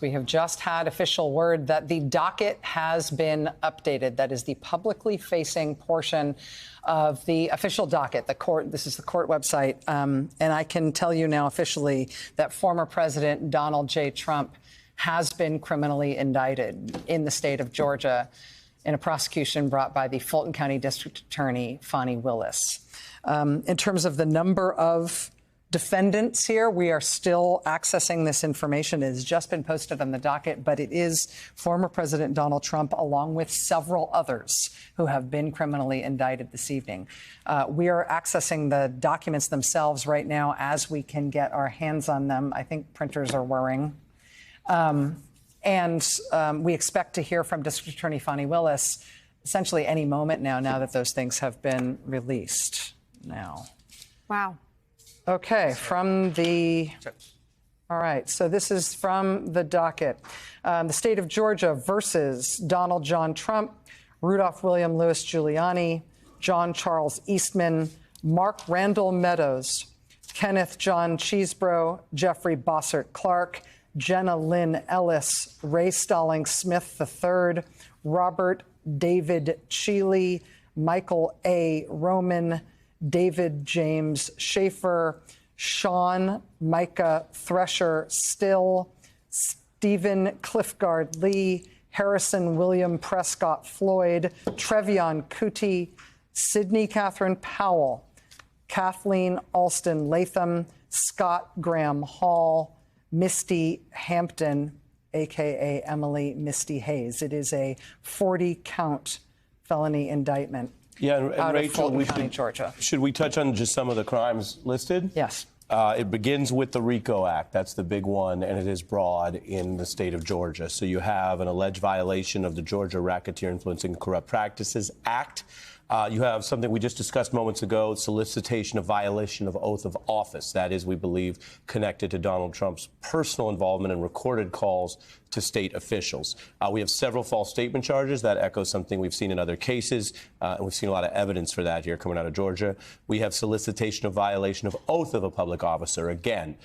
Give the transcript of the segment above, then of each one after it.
We have just had official word that the docket has been updated. That is the publicly facing portion of the official docket. The court, this is the court website. And I can tell you now officially that former President Donald J. Trump has been criminally indicted in the state of Georgia in a prosecution brought by the Fulton County District Attorney, Fani Willis. In terms of the number of defendants here, we are still accessing this information. It has just been posted on the docket, but it is former President Donald Trump, along with several others who have been criminally indicted this evening. We are accessing the documents themselves right now as we can get our hands on them. I think printers are whirring. We expect to hear from District Attorney Fani Willis essentially any moment now that those things have been released now. Wow. Okay, all right, so this is from the docket. The state of Georgia versus Donald John Trump, Rudolph William Louis Giuliani, John Charles Eastman, Mark Randall Meadows, Kenneth John Chesebro, Jeffrey Bossert Clark, Jenna Lynn Ellis, Ray Stallings Smith III, Robert David Cheeley, Michael A. Roman, David James Schaefer, Sean Micah Thresher Still, Stephen Cliffgard Lee, Harrison William Prescott Floyd, Trevion Kuti, Sydney Catherine Powell, Kathleen Alston Latham, Scott Graham Hall, Misty Hampton, a.k.a. Emily Misty Hayes. It is a 40-count felony indictment. Yeah, and Rachel, Georgia. Should we touch on just some of the crimes listed? Yes. It begins with the RICO Act. That's the big one, and it is broad in the state of Georgia. So you have an alleged violation of the Georgia Racketeer Influencing Corrupt Practices Act. You have something we just discussed moments ago, solicitation of violation of oath of office. That is, we believe, connected to Donald Trump's personal involvement in recorded calls to state officials. We have several false statement charges that echo something we've seen in other cases, and we've seen a lot of evidence for that here coming out of Georgia. We have solicitation of violation of oath of a public officer. Again,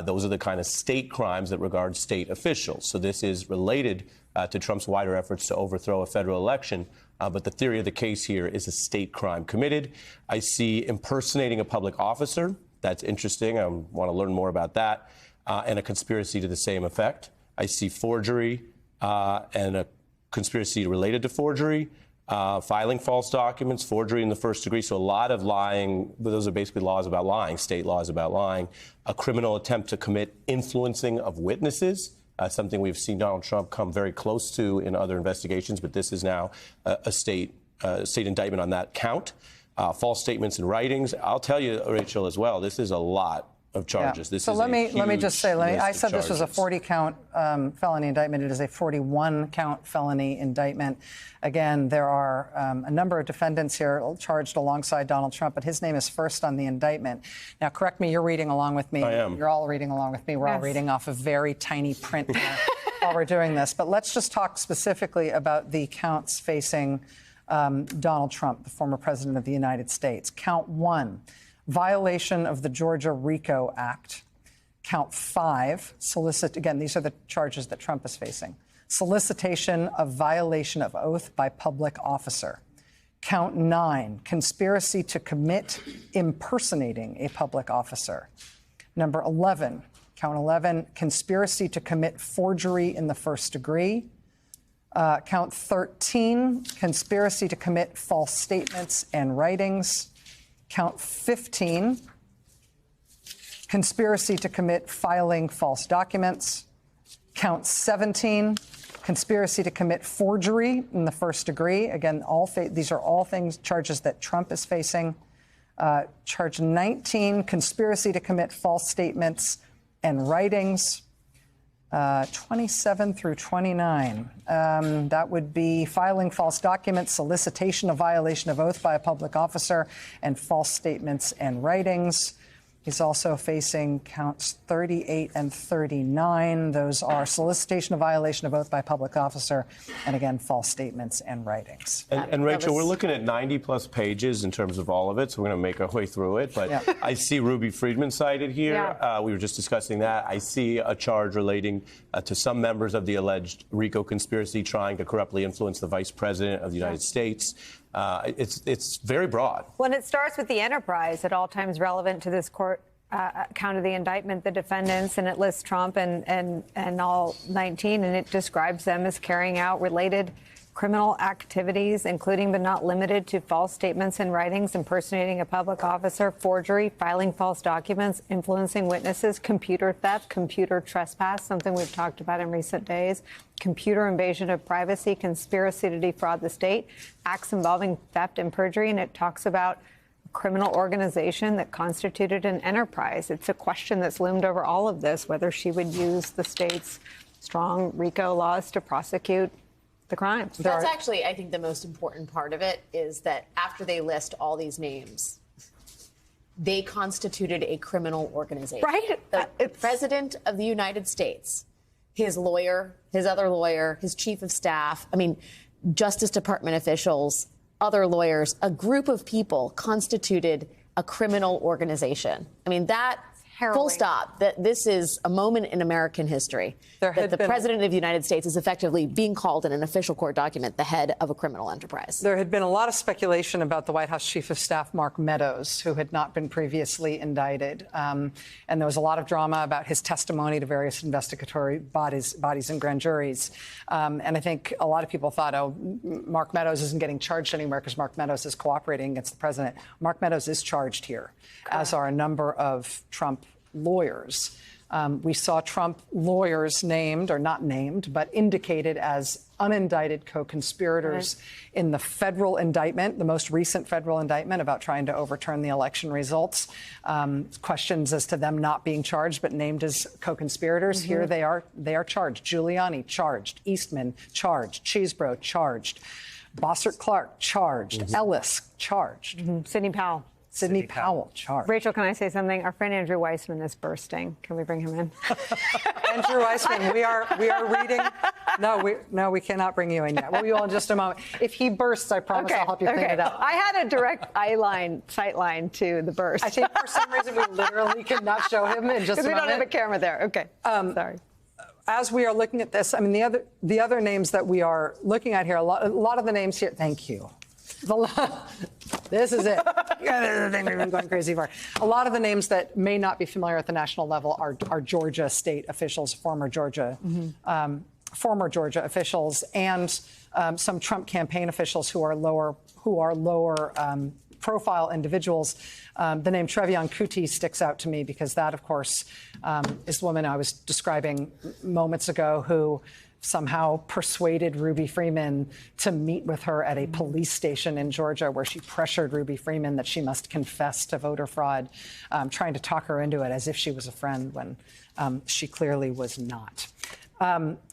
those are the kind of state crimes that regard state officials. So this is related to Trump's wider efforts to overthrow a federal election. But the theory of the case here is a state crime committed. I see impersonating a public officer. That's interesting. I want to learn more about that. And a conspiracy to the same effect. I see forgery and a conspiracy related to forgery, filing false documents, forgery in the first degree. So a lot of lying. Those are basically laws about lying, state laws about lying. A criminal attempt to commit influencing of witnesses. Something we've seen Donald Trump come very close to in other investigations, but this is now a state indictment on that count. False statements and writings. I'll tell you, Rachel, as well, this is a lot of charges. Yeah. This so is let me just say, I said this was a 40-count felony indictment. It is a 41-count felony indictment. Again, there are a number of defendants here charged alongside Donald Trump, but his name is first on the indictment. Now, correct me, you're reading along with me. I am. You're all reading along with me. We're all reading off of very tiny print here while we're doing this. But let's just talk specifically about the counts facing Donald Trump, the former president of the United States. Count 1. Violation of the Georgia RICO Act. Count 5, again, these are the charges that Trump is facing. Solicitation of violation of oath by public officer. Count 9, conspiracy to commit impersonating a public officer. Number 11, count 11, conspiracy to commit forgery in the first degree. Count 13, conspiracy to commit false statements and writings. Count 15, conspiracy to commit filing false documents. Count 17, conspiracy to commit forgery in the first degree. Again, these are all charges that Trump is facing. Charge 19, conspiracy to commit false statements and writings. 27 through 29. That would be filing false documents, solicitation of violation of oath by a public officer, and false statements and writings. He's also facing counts 38 and 39. Those are solicitation of violation of oath by public officer and, again, false statements and writings. And Rachel, we're looking at 90-plus pages in terms of all of it, so we're going to make our way through it. But yeah. I see Ruby Freeman cited here. Yeah. We were just discussing that. I see a charge relating to some members of the alleged RICO conspiracy trying to corruptly influence the vice president of the United States. It's very broad. When it starts with the enterprise, at all times relevant to this court count of the indictment, the defendants, and it lists Trump and all 19, and it describes them as carrying out related criminal activities, including but not limited to false statements and writings, impersonating a public officer, forgery, filing false documents, influencing witnesses, computer theft, computer trespass, something we've talked about in recent days, computer invasion of privacy, conspiracy to defraud the state, acts involving theft and perjury, and it talks about a criminal organization that constituted an enterprise. It's a question that's loomed over all of this, whether she would use the state's strong RICO laws to prosecute the crimes. That's actually, I think, the most important part of it is that after they list all these names, they constituted a criminal organization. Right? The President of the United States, his lawyer, his other lawyer, his chief of staff, Justice Department officials, other lawyers, a group of people constituted a criminal organization. That full stop, that this is a moment in American history that the President of the United States is effectively being called in an official court document the head of a criminal enterprise. There had been a lot of speculation about the White House Chief of Staff, Mark Meadows, who had not been previously indicted. And there was a lot of drama about his testimony to various investigatory bodies and grand juries. And I think a lot of people thought, Mark Meadows isn't getting charged anywhere because Mark Meadows is cooperating against the president. Mark Meadows is charged here, as are a number of Trump lawyers. We saw Trump lawyers named, or not named, but indicated as unindicted co-conspirators in the federal indictment, the most recent federal indictment about trying to overturn the election results. Questions as to them not being charged, but named as co-conspirators. Here they are charged. Giuliani charged. Eastman charged. Chesebro charged. Bossert Clark charged. Ellis charged. Sidney Powell charged. Rachel, can I say something? Our friend Andrew Weissman is bursting. Can we bring him in? Andrew Weissman, we are reading. No, we cannot bring you in yet. We will in just a moment. If he bursts, I promise I'll help you clean it up. I had a direct sight line to the burst. I think for some reason we literally cannot show him in just a moment. Because we don't have a camera there. Okay. Sorry. As we are looking at this, the other names that we are looking at here, a lot of the names here. Thank you. This is it. We've been going crazy for. A lot of the names that may not be familiar at the national level are Georgia state officials, former Georgia officials, and some Trump campaign officials who are lower profile individuals. The name Trevian Kutti sticks out to me because that, of course, is the woman I was describing moments ago who somehow persuaded Ruby Freeman to meet with her at a police station in Georgia, where she pressured Ruby Freeman that she must confess to voter fraud, trying to talk her into it as if she was a friend when she clearly was not.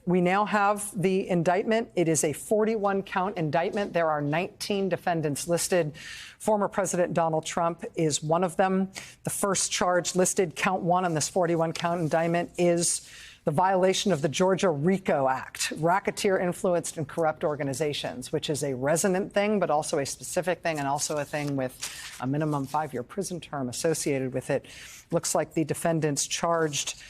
We now have the indictment. It is a 41-count indictment. There are 19 defendants listed. Former President Donald Trump is one of them. The first charge listed, count one on this 41-count indictment, is the violation of the Georgia RICO Act, Racketeer Influenced and Corrupt Organizations, which is a resonant thing, but also a specific thing, and also a thing with a minimum 5-year prison term associated with it. Looks like the defendants charged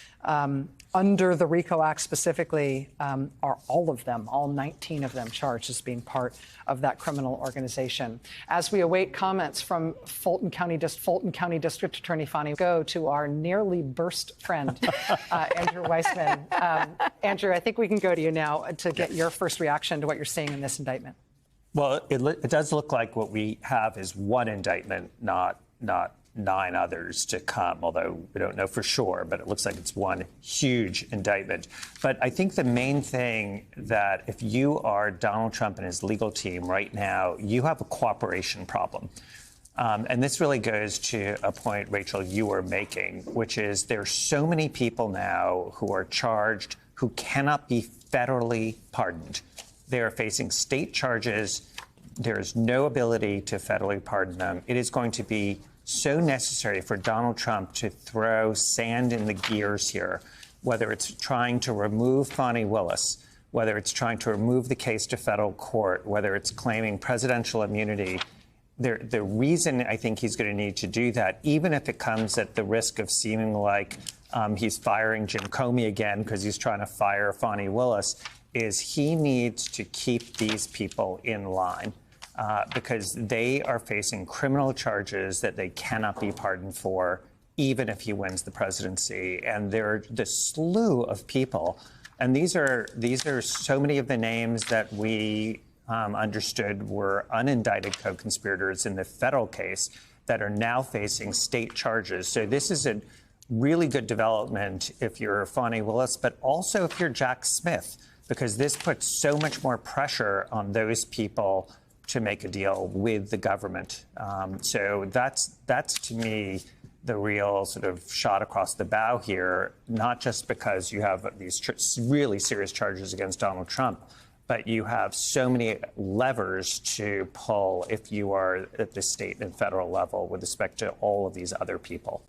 under the RICO Act specifically are all of them, all 19 of them charged as being part of that criminal organization. As we await comments from Fulton County District Attorney Fani, go to our nearly burst friend, Andrew Weissman. Andrew, I think we can go to you now to get your first reaction to what you're seeing in this indictment. Well, it does look like what we have is one indictment, not 9 others to come, although we don't know for sure, but it looks like it's one huge indictment. But I think the main thing that if you are Donald Trump and his legal team right now, you have a cooperation problem. And this really goes to a point, Rachel, you were making, which is there are so many people now who are charged who cannot be federally pardoned. They are facing state charges. There is no ability to federally pardon them. It is going to be so necessary for Donald Trump to throw sand in the gears here, whether it's trying to remove Fani Willis, whether it's trying to remove the case to federal court, whether it's claiming presidential immunity. The reason I think he's going to need to do that, even if it comes at the risk of seeming like he's firing Jim Comey again because he's trying to fire Fani Willis, is he needs to keep these people in line. Because they are facing criminal charges that they cannot be pardoned for, even if he wins the presidency. And there are the slew of people, and these are so many of the names that we understood were unindicted co-conspirators in the federal case that are now facing state charges. So this is a really good development if you're Fani Willis, but also if you're Jack Smith, because this puts so much more pressure on those people to make a deal with the government. So that's to me the real sort of shot across the bow here, not just because you have these really serious charges against Donald Trump, but you have so many levers to pull if you are at the state and federal level with respect to all of these other people.